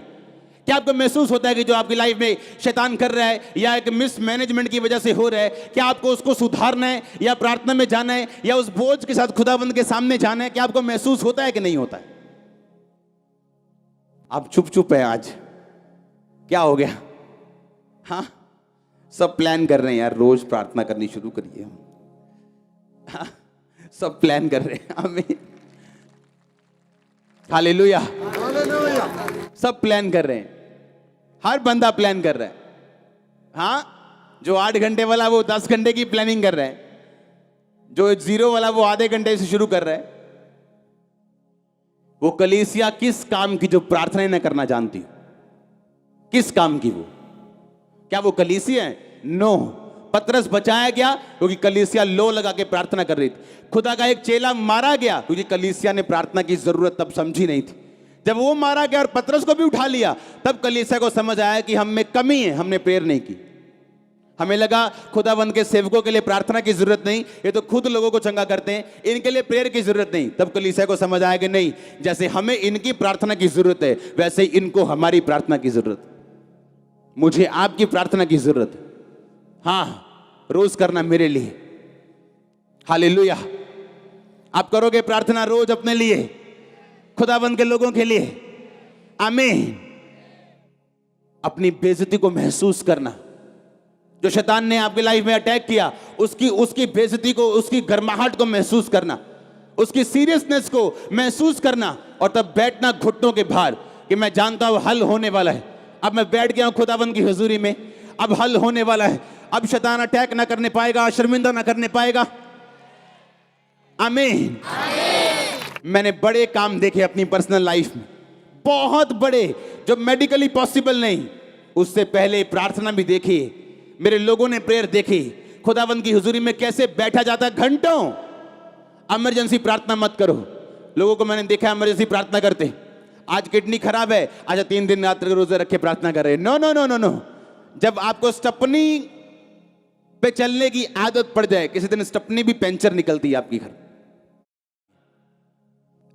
क्या आपको महसूस होता है कि जो आपकी लाइफ में शैतान कर रहा है या एक मिसमैनेजमेंट की वजह से हो रहा है, क्या आपको उसको सुधारना है या प्रार्थना में जाना है या उस बोझ के साथ खुदाबंद के सामने जाना है? क्या आपको महसूस होता है कि नहीं होता है? आप चुप है आज, क्या हो गया? हाँ, सब प्लान कर रहे हैं यार, रोज प्रार्थना करनी शुरू करिए। हाँ, सब प्लान कर रहे हैं। आमीन, हालेलुया। सब प्लान कर रहे हैं, हर बंदा प्लान कर रहा है। हाँ, जो 8 घंटे वाला वो 10 घंटे की प्लानिंग कर रहा है, जो 0 वाला वो आधे घंटे से शुरू कर रहा है। वो कलीसिया किस काम की जो प्रार्थना न करना जानती हो? किस काम की? वो क्या वो कलीसिया है? नो। पतरस बचाया गया क्योंकि कलीसिया लो लगा के प्रार्थना कर रही थी। खुदा का एक चेला मारा गया क्योंकि कलीसिया ने प्रार्थना की जरूरत तब समझी नहीं थी। जब वो मारा गया और पतरस को भी उठा लिया, तब कलीसिया को समझ आया कि हम में कमी है, हमने प्रेयर नहीं की। हमें लगा खुदाबंद के सेवकों के लिए प्रार्थना की जरूरत नहीं, ये तो खुद लोगों को चंगा करते हैं, इनके लिए प्रेयर की जरूरत नहीं। तब कलीसिया को समझ आया कि नहीं, जैसे हमें इनकी प्रार्थना की जरूरत है वैसे ही इनको हमारी प्रार्थना की जरूरत है। मुझे आपकी प्रार्थना की जरूरत है, हाँ, रोज करना मेरे लिए। हालेलुया। आप करोगे प्रार्थना रोज अपने लिए, खुदाबंद के लोगों के लिए। आमीन। अपनी बेइज्जती को महसूस करना, जो शैतान ने आपकी लाइफ में अटैक किया उसकी बेइज्जती को, उसकी गर्माहट को महसूस करना, उसकी सीरियसनेस को महसूस करना, और तब बैठना घुटनों के भार कि मैं जानता हूं हल होने वाला है। अब मैं बैठ गया हूं खुदाबंद की हुजूरी में, अब हल होने वाला है, अब शैतान अटैक ना करने पाएगा, शर्मिंदा ना करने पाएगा। आमीन। मैंने बड़े काम देखे अपनी पर्सनल लाइफ में, बहुत बड़े, जो मेडिकली पॉसिबल नहीं, उससे पहले प्रार्थना भी देखी। मेरे लोगों ने प्रेयर देखी, खुदावंद की हुजूरी में कैसे बैठा जाता है घंटों। इमरजेंसी प्रार्थना मत करो। लोगों को मैंने देखा इमरजेंसी प्रार्थना करते, आज किडनी खराब है, आज 3 दिन रात रोजे रख के प्रार्थना कर रहे हैं। No no no no no. जब आपको स्टपनी पे चलने की आदत पड़ जाए, किसी दिन स्टपनी भी पंचर निकलती है आपकी घर।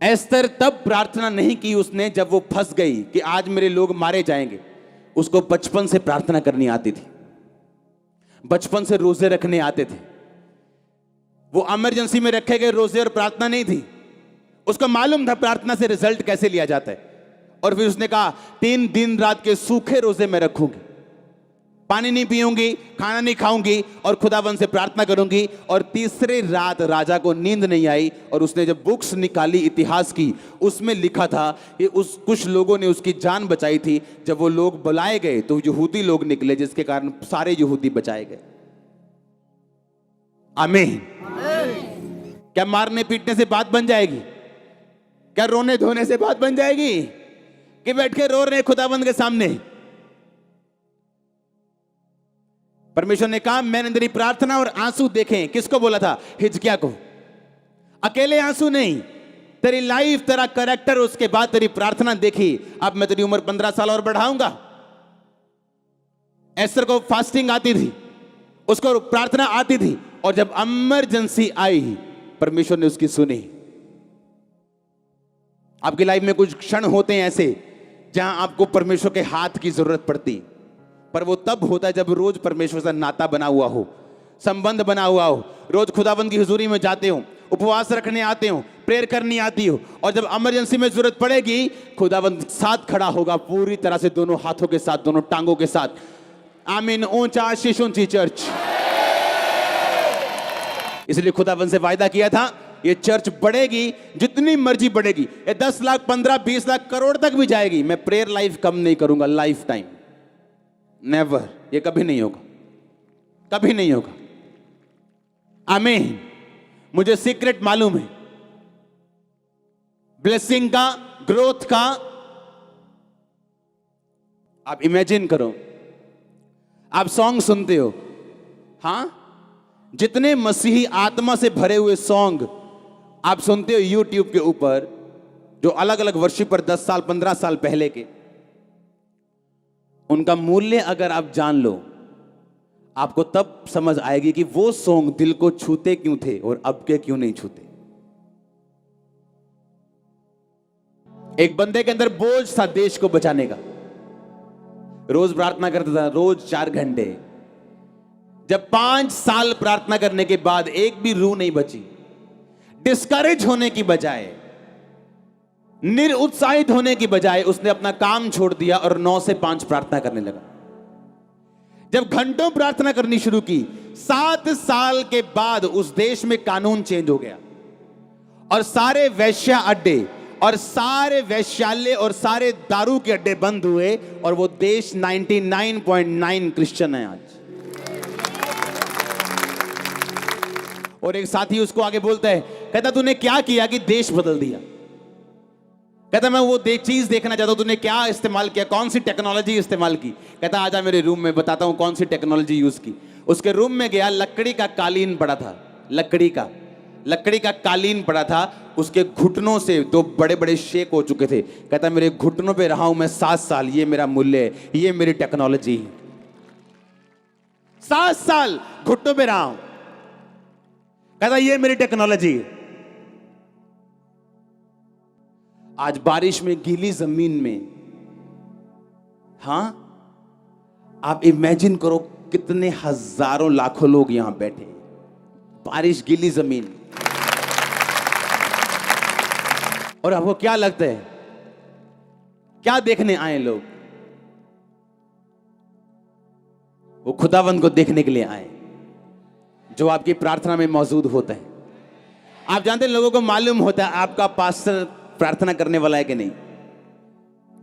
एस्तर तब प्रार्थना नहीं की उसने जब वो फंस गई कि आज मेरे लोग मारे जाएंगे। उसको बचपन से प्रार्थना करनी आती थी, बचपन से रोजे रखने आते थे। वो इमरजेंसी में रखे गए रोजे और प्रार्थना नहीं थी, उसको मालूम था प्रार्थना से रिजल्ट कैसे लिया जाता है। और फिर उसने कहा 3 दिन रात के सूखे रोजे में रखूंगी, पानी नहीं पीऊंगी, खाना नहीं खाऊंगी और खुदावंद से प्रार्थना करूंगी। और तीसरे रात राजा को नींद नहीं आई, और उसने जब बुक्स निकाली इतिहास की, उसमें लिखा था कि कुछ लोगों ने उसकी जान बचाई थी। जब वो लोग बुलाए गए तो यहूदी लोग निकले, जिसके कारण सारे यहूदी बचाए गए। आमीन। क्या मारने पीटने से बात बन जाएगी? क्या रोने धोने से बात बन जाएगी? कि बैठ के रो रहे खुदावंद के सामने? परमेश्वर ने कहा मैंने तेरी प्रार्थना और आंसू देखे। किसको बोला था? हिजकिय्याह को। अकेले आंसू नहीं, तेरी लाइफ, तेरा कैरेक्टर, उसके बाद तेरी प्रार्थना देखी। अब मैं तेरी उम्र 15 साल और बढ़ाऊंगा। एस्तर को फास्टिंग आती थी, उसको प्रार्थना आती थी, और जब इमरजेंसी आई परमेश्वर ने उसकी सुनी। आपकी लाइफ में कुछ क्षण होते हैं ऐसे जहां आपको परमेश्वर के हाथ की जरूरत पड़ती, पर वो तब होता है जब रोज परमेश्वर से नाता बना हुआ हो, संबंध बना हुआ हो, रोज खुदावंद की हुजूरी में जाते हो, उपवास रखने आते हो, प्रेयर करनी आती हो, और जब इमरजेंसी में जरूरत पड़ेगी खुदावंद साथ खड़ा होगा पूरी तरह से, दोनों हाथों के साथ, दोनों टांगों के साथ। आमीन। ऊंचा आशीष ऊंची चर्च। इसलिए खुदावंद से वायदा किया था ये चर्च बढ़ेगी, जितनी मर्जी बढ़ेगी, ये 10 लाख 15 20 लाख करोड़ तक भी जाएगी, मैं प्रेयर लाइफ कम नहीं करूंगा लाइफ टाइम, नेवर। ये कभी नहीं होगा, कभी नहीं होगा। आमीन। मुझे सीक्रेट मालूम है ब्लेसिंग का, ग्रोथ का। आप इमेजिन करो, आप सॉन्ग सुनते हो, हां, जितने मसीही आत्मा से भरे हुए सॉन्ग आप सुनते हो यूट्यूब के ऊपर, जो अलग अलग वर्शिपर 10 साल 15 साल पहले के, उनका मूल्य अगर आप जान लो, आपको तब समझ आएगी कि वो सॉन्ग दिल को छूते क्यों थे और अब के क्यों नहीं छूते। एक बंदे के अंदर बोझ था देश को बचाने का, रोज प्रार्थना करता था, रोज 4 घंटे। जब 5 साल प्रार्थना करने के बाद एक भी रूह नहीं बची, डिस्करेज होने की बजाय, निरुत्साहित होने की बजाय उसने अपना काम छोड़ दिया और 9 से 5 प्रार्थना करने लगा। जब घंटों प्रार्थना करनी शुरू की, 7 साल के बाद उस देश में कानून चेंज हो गया और सारे वेश्या अड्डे और सारे वैश्यालय और सारे दारू के अड्डे बंद हुए और वो देश 99.9 क्रिश्चियन है आज। और एक साथी उसको आगे बोलता है, कहता तूने क्या किया कि देश बदल दिया? कहता मैं वो चीज देखना चाहता हूं, तूने क्या इस्तेमाल किया, कौन सी टेक्नोलॉजी इस्तेमाल की? कहता आजा मेरे रूम में बताता हूं कौन सी टेक्नोलॉजी यूज की। उसके रूम में गया, लकड़ी का कालीन पड़ा था, लकड़ी का कालीन पड़ा था, उसके घुटनों से 2 बड़े बड़े शेक हो चुके थे। कहता मेरे घुटनों पे रहा हूं मैं 7 साल, ये मेरा मूल्य है, ये मेरी टेक्नोलॉजी है। 7 साल घुटनों पे रहा हूं, कहता ये मेरी टेक्नोलॉजी है। आज बारिश में गीली जमीन में, हां, आप इमेजिन करो कितने हजारों लाखों लोग यहां बैठे, बारिश गीली जमीन, और आपको क्या लगता है क्या देखने आए लोग? वो खुदावंद को देखने के लिए आए जो आपकी प्रार्थना में मौजूद होता है। आप जानते हैं, लोगों को मालूम होता है आपका पास्टर प्रार्थना करने वाला है कि नहीं।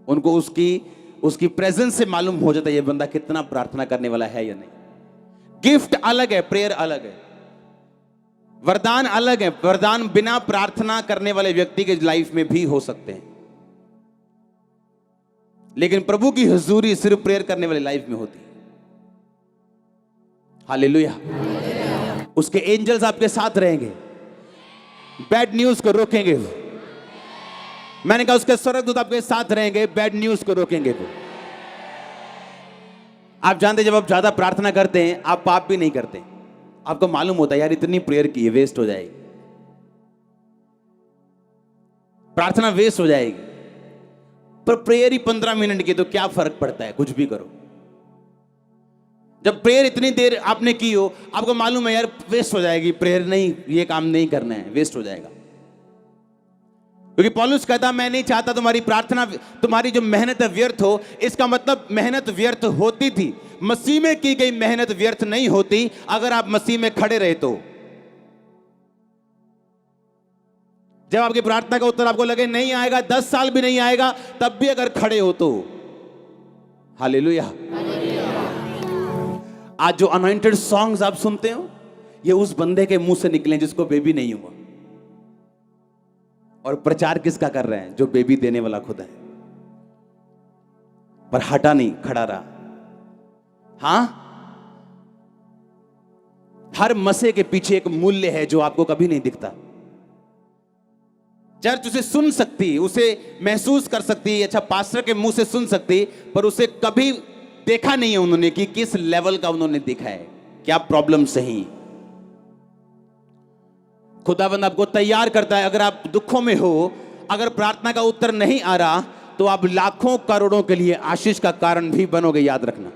उनको उसकी प्रेजेंस से मालूम हो जाता है ये बंदा कितना प्रार्थना करने वाला है या नहीं। गिफ्ट अलग है, प्रेयर अलग है, वरदान अलग है। वरदान बिना प्रार्थना करने वाले व्यक्ति के लाइफ में भी हो सकते हैं, लेकिन प्रभु की हुजूरी सिर्फ प्रेयर करने वाले लाइफ में होती है। हालेलुया। उसके एंजल्स आपके साथ रहेंगे, बैड न्यूज को रोकेंगे। मैंने कहा उसके स्वर्गदूत आपके साथ रहेंगे, बैड न्यूज को रोकेंगे। आप जानते जब आप ज्यादा प्रार्थना करते हैं आप पाप भी नहीं करते। आपको मालूम होता है यार इतनी प्रेयर की वेस्ट हो जाएगी, प्रार्थना वेस्ट हो जाएगी, पर प्रेयर ही 15 मिनट की, तो क्या फर्क पड़ता है, कुछ भी करो। जब प्रेयर इतनी देर आपने की हो, आपको मालूम है यार वेस्ट हो जाएगी प्रेयर, नहीं ये काम नहीं करना है, वेस्ट हो जाएगा। क्योंकि पौलुस कहता मैं नहीं चाहता तुम्हारी प्रार्थना, तुम्हारी जो मेहनत है व्यर्थ हो। इसका मतलब मेहनत व्यर्थ होती थी, मसीह में की गई मेहनत व्यर्थ नहीं होती अगर आप मसीह में खड़े रहे तो। जब आपकी प्रार्थना का उत्तर आपको लगे नहीं आएगा, 10 साल भी नहीं आएगा, तब भी अगर खड़े हो तो हालेलुया। आज जो अनॉइंटेड सॉन्ग्स आप सुनते हो, ये उस बंदे के मुंह से निकले जिसको बेबी नहीं हुआ। और प्रचार किसका कर रहे हैं? जो बेबी देने वाला खुद है, पर हटा नहीं, खड़ा रहा। हां, हर मसे के पीछे एक मूल्य है जो आपको कभी नहीं दिखता। चर्च उसे सुन सकती, उसे महसूस कर सकती, अच्छा पास्टर के मुंह से सुन सकती, पर उसे कभी देखा नहीं है उन्होंने कि किस लेवल का उन्होंने देखा है, क्या प्रॉब्लम सही। खुदावंद आपको तैयार करता है। अगर आप दुखों में हो, अगर प्रार्थना का उत्तर नहीं आ रहा, तो आप लाखों करोड़ों के लिए आशीष का कारण भी बनोगे, याद रखना।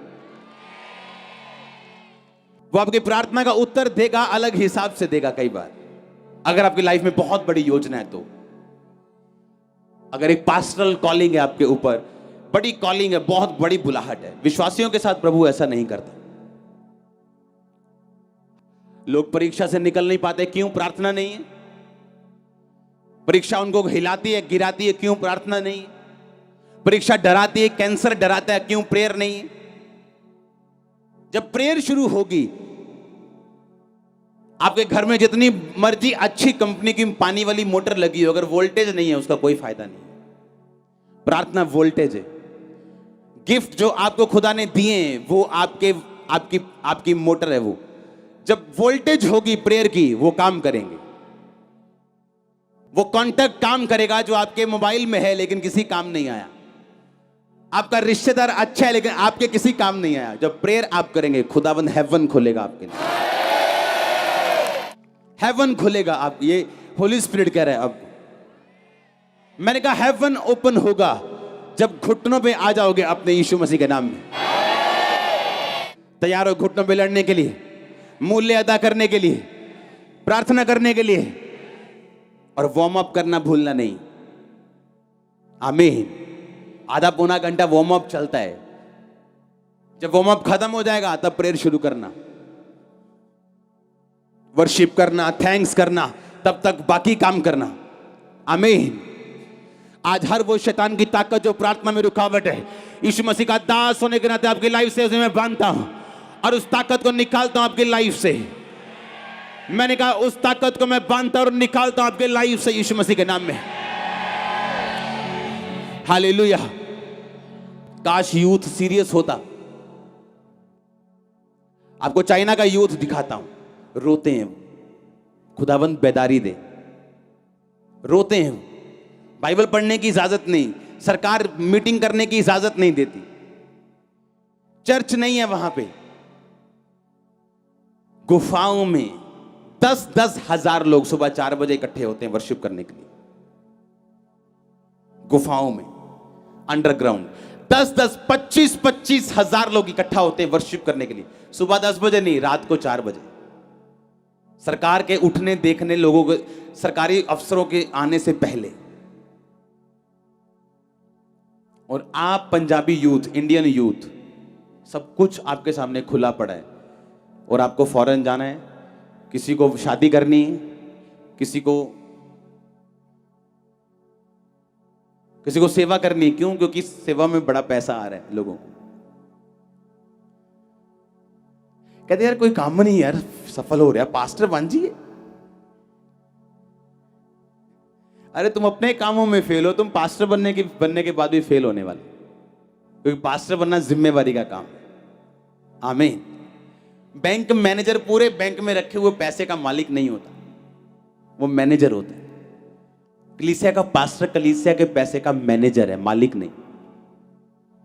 वो आपकी प्रार्थना का उत्तर देगा, अलग हिसाब से देगा कई बार। अगर आपकी लाइफ में बहुत बड़ी योजना है तो, अगर एक पास्टरल कॉलिंग है आपके ऊपर, बड़ी कॉलिंग है, बहुत बड़ी बुलाहट है, विश्वासियों के साथ प्रभु ऐसा नहीं करता। लोग परीक्षा से निकल नहीं पाते, क्यों? प्रार्थना नहीं है। परीक्षा उनको हिलाती है, गिराती है, क्यों? प्रार्थना नहीं है। परीक्षा डराती है, कैंसर डराता है, क्यों? प्रेयर नहीं है। जब प्रेयर शुरू होगी, आपके घर में जितनी मर्जी अच्छी कंपनी की पानी वाली मोटर लगी हो, अगर वोल्टेज नहीं है उसका कोई फायदा नहीं। प्रार्थना वोल्टेज है। गिफ्ट जो आपको खुदा ने दिए हैं वो आपकी मोटर है। वो जब वोल्टेज होगी प्रेयर की, वो काम करेंगे। वो कॉन्टैक्ट काम करेगा जो आपके मोबाइल में है लेकिन किसी काम नहीं आया। आपका रिश्तेदार अच्छा है लेकिन आपके किसी काम नहीं आया। जब प्रेयर आप करेंगे, खुदावंद हेवन खोलेगा आपके लिए, हेवन खुलेगा। आप, ये होली स्पिरिट कह रहा है। अब मैंने कहा हेवन ओपन होगा जब घुटनों पे आ जाओगे अपने यीशु मसीह के नाम में। तैयार हो घुटनों पे लड़ने के लिए, मूल्य अदा करने के लिए, प्रार्थना करने के लिए, और वार्म अप करना भूलना नहीं। आमीन। आधा पौना घंटा वार्म अप चलता है। जब वार्म अप खत्म हो जाएगा तब प्रेयर शुरू करना, वर्शिप करना, थैंक्स करना, तब तक बाकी काम करना। आमीन। आज हर वो शैतान की ताकत जो प्रार्थना में रुकावट है, यीशु मसीह का दास होने के नाते आपकी लाइफ से उसे मैं बांधता हूं और उस ताकत को निकालता हूं आपकी लाइफ से। मैंने कहा उस ताकत को मैं बांधता और निकालता हूं आपके लाइफ से यीशु मसीह के नाम में। हालेलुया। काश यूथ सीरियस होता। आपको चाइना का यूथ दिखाता हूं, रोते हैं, खुदावंद बेदारी दे, रोते हैं। बाइबल पढ़ने की इजाजत नहीं, सरकार मीटिंग करने की इजाजत नहीं देती, चर्च नहीं है वहां पे। गुफाओं में 10-10 हजार लोग सुबह 4 बजे इकट्ठे होते हैं वर्शिप करने के लिए। गुफाओं में, अंडरग्राउंड 10-10, 25-25 हजार लोग इकट्ठा होते हैं वर्शिप करने के लिए। सुबह 10 बजे नहीं, रात को 4 बजे। सरकार के उठने देखने लोगों को, सरकारी अफसरों के आने से पहले। और आप पंजाबी यूथ, इंडियन यूथ, सब कुछ आपके सामने खुला पड़ा है और आपको फॉरेन जाना है, किसी को शादी करनी है, किसी को सेवा करनी है। क्यों? क्योंकि सेवा में बड़ा पैसा आ रहा है लोगों को। कहते यार कोई काम नहीं यार, सफल हो रहा है, पास्टर बन जाइए। अरे तुम अपने कामों में फेल हो, तुम पास्टर बनने के बाद भी फेल होने वाले, क्योंकि पास्टर बनना जिम्मेवारी का काम है। आमीन। बैंक मैनेजर पूरे बैंक में रखे हुए पैसे का मालिक नहीं होता, वो मैनेजर होता है। कलीसिया का पास्टर कलीसिया के पैसे का मैनेजर है, मालिक नहीं।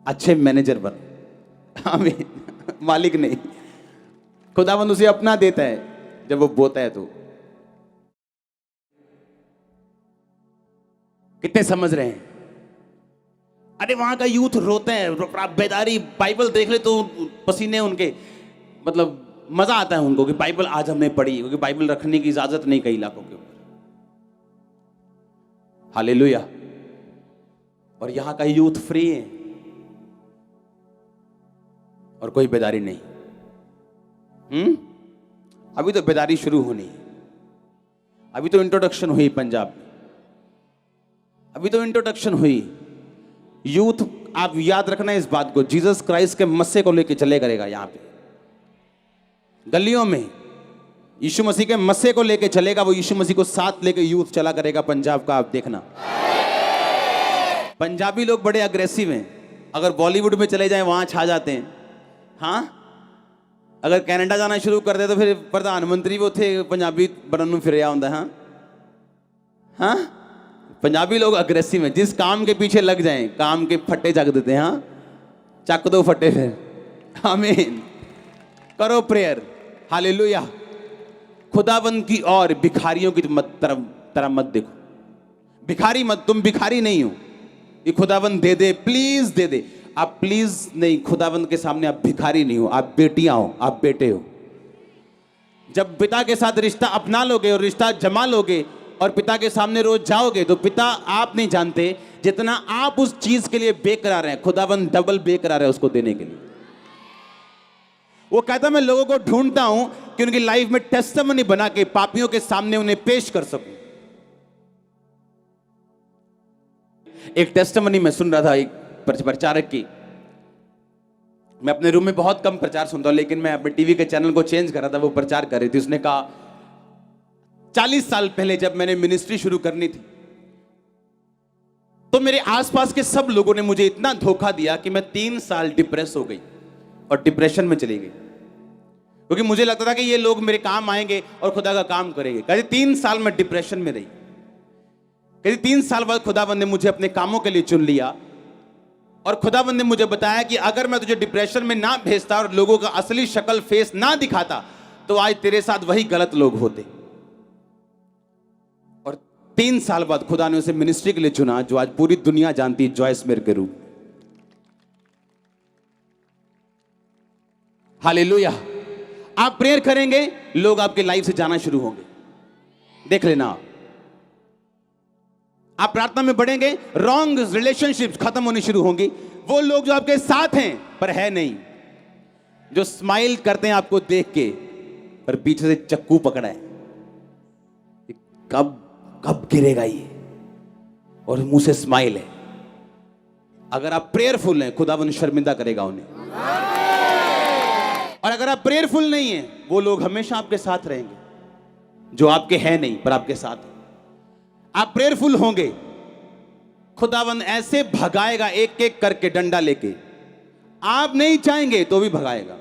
अच्छे मैनेजर बन। आमीन। मालिक नहीं। खुदावंद उसे अपना देता है जब वो बोता है। तो कितने समझ रहे हैं? अरे वहां का यूथ रोते हैं, बेदारी। बाइबल देख ले तो पसीने उनके, मतलब मजा आता है उनको कि बाइबल आज हमने पढ़ी, क्योंकि बाइबल रखने की इजाजत नहीं कई इलाकों के ऊपर। हालेलुया। और यहां का यूथ फ्री है और कोई बेदारी नहीं। अभी तो बेदारी शुरू होनी है। अभी तो इंट्रोडक्शन हुई पंजाब में, अभी तो इंट्रोडक्शन हुई। यूथ, आप याद रखना इस बात को, जीसस क्राइस्ट के मस्से को लेके चले करेगा। यहां पे गलियों में यीशु मसीह के मस्से को लेके चलेगा। वो यीशु मसीह को साथ लेके यूथ चला करेगा पंजाब का। आप देखना, पंजाबी लोग बड़े अग्रेसिव हैं। अगर बॉलीवुड में चले जाएं वहां छा जाते हैं। हाँ, अगर कनाडा जाना शुरू कर दे तो फिर प्रधानमंत्री वो थे पंजाबी बनन फिर होंगे। हाँ हाँ, पंजाबी लोग अग्रेसिव हैं। जिस काम के पीछे लग जाएं, काम के फट्टे जग देते हैं। हाँ, चक दो फट्टे फिर। आमीन। करो प्रेयर। हालेलुया। खुदावंद की और भिखारियों की तरफ मत देखो। भिखारी मत, तुम भिखारी नहीं हो। ये खुदावंद दे दे, प्लीज दे दे। आप प्लीज नहीं, खुदावंद के सामने आप भिखारी नहीं हो, आप बेटियां हो, आप बेटे हो। जब पिता के साथ रिश्ता अपना लोगे और रिश्ता जमा लोगे और पिता के सामने रोज जाओगे, तो पिता आप नहीं जानते जितना आप उस चीज के लिए बेकरार हैं, खुदाबंद डबल बेकरार है उसको देने के लिए। वो कहता मैं लोगों को ढूंढता हूं कि उनकी लाइफ में टेस्टिमनी बना के पापियों के सामने उन्हें पेश कर सकूं। एक टेस्टिमनी मैं सुन रहा था एक प्रचारक की। मैं अपने रूम में बहुत कम प्रचार सुनता हूं, लेकिन मैं अपने टीवी के चैनल को चेंज कर रहा था, वो प्रचार कर रही थी। उसने कहा 40 साल पहले जब मैंने मिनिस्ट्री शुरू करनी थी, तो मेरे आसपास के सब लोगों ने मुझे इतना धोखा दिया कि मैं 3 साल डिप्रेस हो गई और डिप्रेशन में चली गई, क्योंकि मुझे लगता था कि ये लोग मेरे काम आएंगे और खुदा का काम करेंगे। कहते 3 साल में डिप्रेशन में रही। कहते 3 साल बाद खुदाबंद ने मुझे अपने कामों के लिए चुन लिया और खुदाबंद ने मुझे बताया कि अगर मैं तुझे डिप्रेशन में ना भेजता और लोगों का असली शक्ल फेस ना दिखाता, तो आज तेरे साथ वही गलत लोग होते। और 3 साल बाद खुदा ने उसे मिनिस्ट्री के लिए चुना, जो आज पूरी दुनिया जानती है, जॉयस मेयर के रूप। हालेलुया। आप प्रेयर करेंगे, लोग आपके लाइफ से जाना शुरू होंगे, देख लेना। आप प्रार्थना में बढ़ेंगे, रॉन्ग रिलेशनशिप्स खत्म होनी शुरू होंगी। वो लोग जो आपके साथ हैं पर है नहीं, जो स्माइल करते हैं आपको देख के पर पीछे से चक्कू पकड़ा है, कब कब गिरेगा ये, और मुंह से स्माइल है। अगर आप प्रेयरफुल हैं, खुदावन शर्मिंदा करेगा उन्हें। और अगर आप प्रेयरफुल नहीं हैं, वो लोग हमेशा आपके साथ रहेंगे, जो आपके हैं नहीं पर आपके साथ हैं। आप प्रेयरफुल होंगे, खुदावन ऐसे भगाएगा एक एक करके डंडा लेके, आप नहीं चाहेंगे तो भी भगाएगा।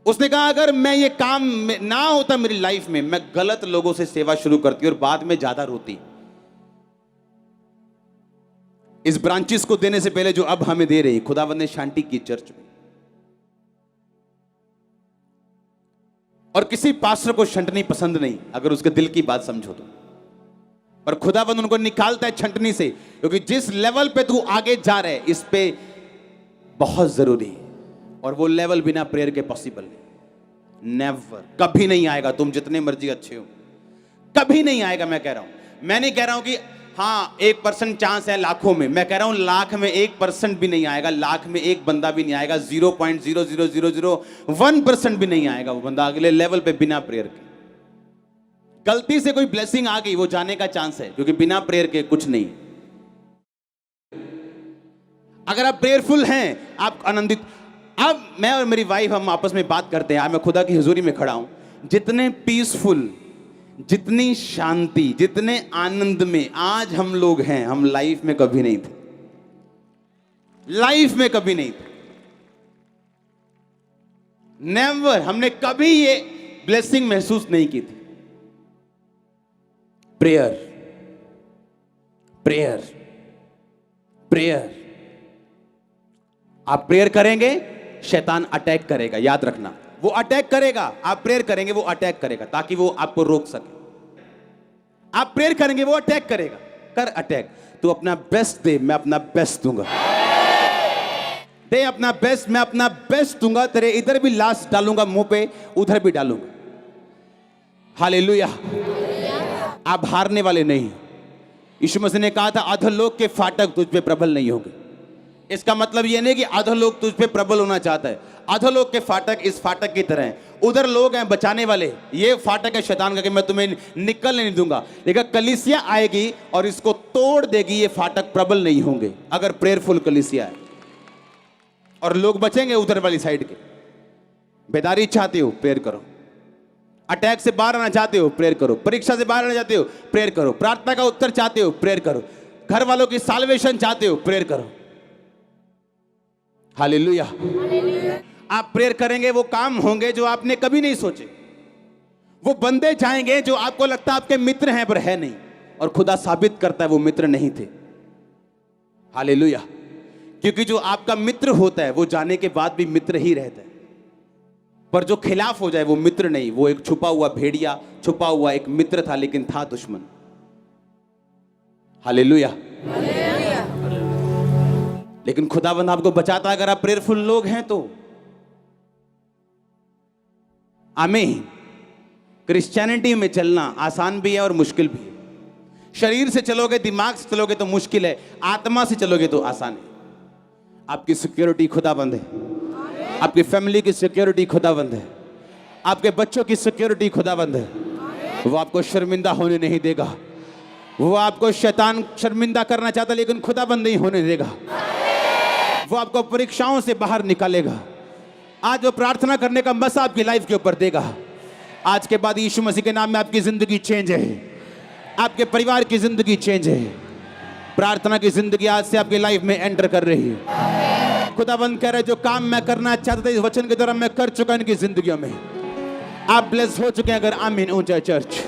उसने कहा अगर मैं ये काम ना होता मेरी लाइफ में, मैं गलत लोगों से सेवा शुरू करती और बाद में ज्यादा रोती। इस ब्रांचेस को देने से पहले जो अब हमें दे रही खुदावन ने शांति की चर्च में। और किसी पास्टर को छंटनी पसंद नहीं, अगर उसके दिल की बात समझो तो। पर खुदाबंद उनको निकालता है छंटनी से, क्योंकि जिस लेवल पे तू आगे जा रहा है, इस पे बहुत जरूरी है। और वो लेवल बिना प्रेयर के पॉसिबल नहीं, नेवर, कभी नहीं आएगा। तुम जितने मर्जी अच्छे हो, कभी नहीं आएगा। मैं कह रहा हूं, मैं नहीं कह रहा हूं कि हाँ 1% चांस है लाखों में, मैं कह रहा हूं लाख में 1% भी नहीं आएगा, लाख में एक बंदा भी नहीं आएगा, 0.00001% भी नहीं आएगा वो बंदा अगले लेवल पे बिना प्रेयर के। गलती से कोई ब्लेसिंग आ गई, वो जाने का चांस है, क्योंकि बिना प्रेयर के कुछ नहीं। अगर आप प्रेयरफुल हैं, आप आनंदित। अब मैं और मेरी वाइफ हम आपस में बात करते हैं, आज मैं खुदा की हुजूरी में खड़ा हूं। जितने पीसफुल, जितनी शांति, जितने आनंद में आज हम लोग हैं, हम लाइफ में कभी नहीं थे। लाइफ में कभी नहीं थे, नेवर। हमने कभी ये ब्लेसिंग महसूस नहीं की थी। Prayer, prayer, prayer. आप प्रेयर करेंगे, शैतान अटैक करेगा, याद रखना। वो अटैक करेगा, आप प्रेयर करेंगे, वो अटैक करेगा, ताकि वो आपको रोक सके। आप प्रेयर करेंगे, वो अटैक करेगा। कर अटैक। तू अपना बेस्ट दे, मैं अपना बेस्ट दूंगा। दे अपना बेस्ट, मैं अपना बेस्ट दूंगा। तेरे इधर भी लाश डालूंगा मुंह पे, उधर भी डालूंगा। हालेलुया। आप हारने वाले नहीं। यीशु मसीह ने कहा था अधोलोक के फाटक तुझ पे प्रबल नहीं होंगे। इसका मतलब यह नहीं कि अधोलोक तुझ पे प्रबल होना चाहता है। अधोलोक के फाटक इस फाटक की तरह हैं। उधर लोग हैं बचाने वाले, ये फाटक है शैतान का कि मैं तुम्हें निकलने नहीं दूंगा। लेकिन कलीसिया आएगी और इसको तोड़ देगी, ये फाटक प्रबल नहीं होंगे अगर प्रेयरफुल कलीसिया है। और लोग बचेंगे उधर वाली साइड के। बेदारी चाहते हो, प्रेयर करो। अटैक से बाहर आना चाहते हो, प्रेयर करो। परीक्षा से बाहर आना चाहते हो, प्रेयर करो। प्रार्थना का उत्तर चाहते हो, प्रेयर करो। घर वालों की साल्वेशन चाहते हो, प्रेयर करो। हालेलुया। आप प्रेयर करेंगे, वो काम होंगे जो आपने कभी नहीं सोचे। वो बंदे जाएंगे जो आपको लगता है आपके मित्र हैं पर है नहीं, और खुदा साबित करता है वो मित्र नहीं थे। हालेलुया। क्योंकि जो आपका मित्र होता है वो जाने के बाद भी मित्र ही रहता है, पर जो खिलाफ हो जाए वो मित्र नहीं, वो एक छुपा हुआ भेड़िया, छुपा हुआ एक मित्र था, लेकिन था दुश्मन। हालेलुया। लेकिन खुदावंद आपको बचाता है अगर आप प्रेयरफुल लोग हैं तो। आमीन। क्रिश्चियनिटी में चलना आसान भी है और मुश्किल भी है। शरीर से चलोगे, दिमाग से चलोगे तो मुश्किल है, आत्मा से चलोगे तो आसान है। आपकी सिक्योरिटी खुदाबंद है, आपकी फैमिली की सिक्योरिटी खुदाबंद है, आपके बच्चों की सिक्योरिटी खुदाबंद है। वो आपको शर्मिंदा होने नहीं देगा। वो आपको शैतान शर्मिंदा करना चाहता लेकिन खुदाबंद नहीं होने देगा। वो आपको परीक्षाओं से बाहर निकालेगा। आज वो प्रार्थना करने का मसा आपकी लाइफ के ऊपर देगा। आज के बाद यीशु मसीह के नाम में आपकी जिंदगी चेंज है, आपके परिवार की जिंदगी चेंज है। प्रार्थना की जिंदगी आज से आपकी लाइफ में एंटर कर रही है। खुदाबंद कह रहे हैं जो काम मैं करना चाहता था इस वचन के द्वारा मैं कर चुका इनकी जिंदगियों में। आप ब्लेस हो चुके हैं। अगर आमीन ऊंचा चर्च।